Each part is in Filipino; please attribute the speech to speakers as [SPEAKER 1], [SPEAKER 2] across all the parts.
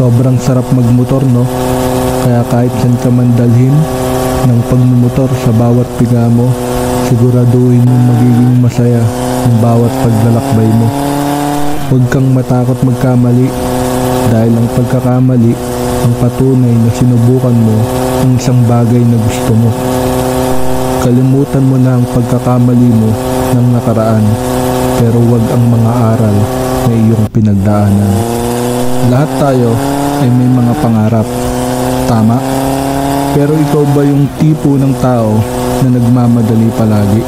[SPEAKER 1] Sobrang sarap magmotor, no? Kaya kahit saan ka man dalhin ng pagmumotor sa bawat piga mo, siguraduhin mong magiging masaya ang bawat paglalakbay mo. Huwag kang matakot magkamali dahil ang pagkakamali ang patunay na sinubukan mo ang isang bagay na gusto mo. Kalimutan mo na ang pagkakamali mo ng nakaraan, pero huwag ang mga aral na iyong pinagdaanan. Lahat tayo ay may mga pangarap, tama? Pero ikaw ba yung tipo ng tao na nagmamadali palagi?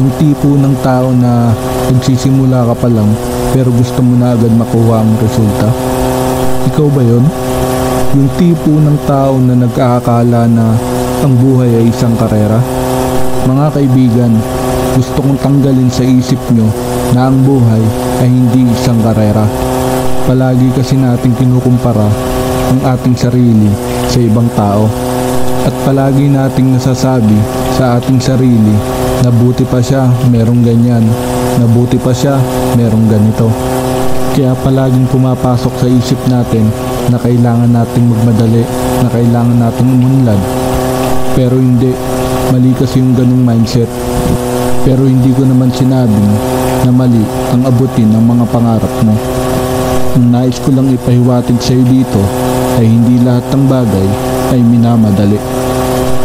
[SPEAKER 1] Yung tipo ng tao na nagsisimula ka pa lang pero gusto mo na agad makuha ang resulta? Ikaw ba yun? Yung tipo ng tao na nag-aakala na ang buhay ay isang karera? Mga kaibigan, gusto kong tanggalin sa isip nyo na ang buhay ay hindi isang karera. Palagi kasi nating kinukumpara ang ating sarili sa ibang tao at palagi nating nasasabi sa ating sarili na buti pa siya merong ganyan, na buti pa siya merong ganito. Kaya palaging pumapasok sa isip natin na kailangan nating magmadali, na kailangan nating umunlad. Pero hindi, mali kasi yung ganung mindset. Pero hindi ko naman sinabing na mali ang abutin ng mga pangarap mo. Ang nais ko lang ipahiwatig sa iyo dito ay hindi lahat ng bagay ay minamadali,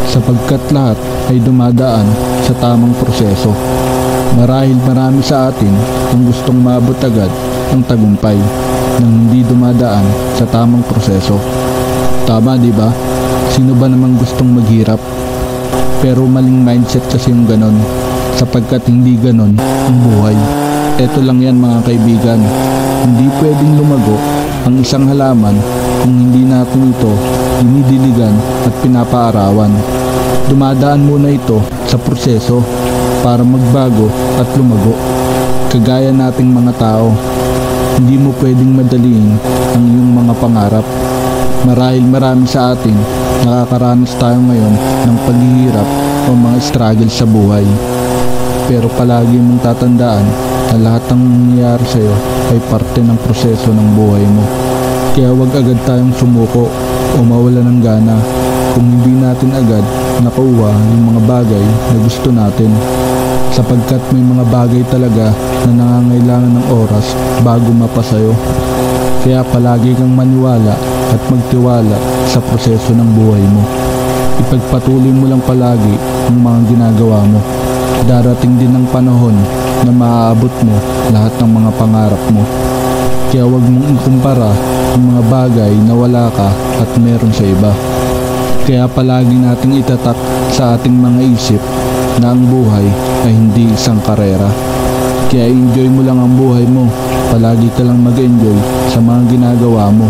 [SPEAKER 1] sapagkat lahat ay dumadaan sa tamang proseso. Marahil marami sa atin ang gustong maabot agad ang tagumpay nang hindi dumadaan sa tamang proseso. Tama, di ba? Sino ba namang gustong maghirap? Pero maling mindset kasi yung ganon, sapagkat hindi ganon ang buhay. Eto lang yan mga kaibigan, hindi pwedeng lumago ang isang halaman kung hindi natin ito dinidiligan at pinapaarawan. Dumadaan muna ito sa proseso para magbago at lumago. Kagaya nating mga tao, hindi mo pwedeng madaliin ang iyong mga pangarap. Marahil marami sa atin nakakaranas tayo ngayon ng paghihirap o mga struggle sa buhay. Pero palagi mong tatandaan na lahat ng nangyayari sa iyo ay parte ng proseso ng buhay mo. Kaya wag agad tayong sumuko o mawala ng gana kung hindi natin agad nakuha yung mga bagay na gusto natin, sapagkat may mga bagay talaga na nangangailangan ng oras bago mapasayo. Kaya palagi kang maniwala at magtiwala sa proseso ng buhay mo. Ipagpatuloy mo lang palagi ang mga ginagawa mo. Darating din ang panahon na maaabot mo lahat ng mga pangarap mo. Kaya huwag mong ikumpara ang mga bagay na wala ka at meron sa iba. Kaya palagi nating itatak sa ating mga isip na ang buhay ay hindi isang karera. Kaya enjoy mo lang ang buhay mo. Palagi ka lang mag-enjoy sa mga ginagawa mo.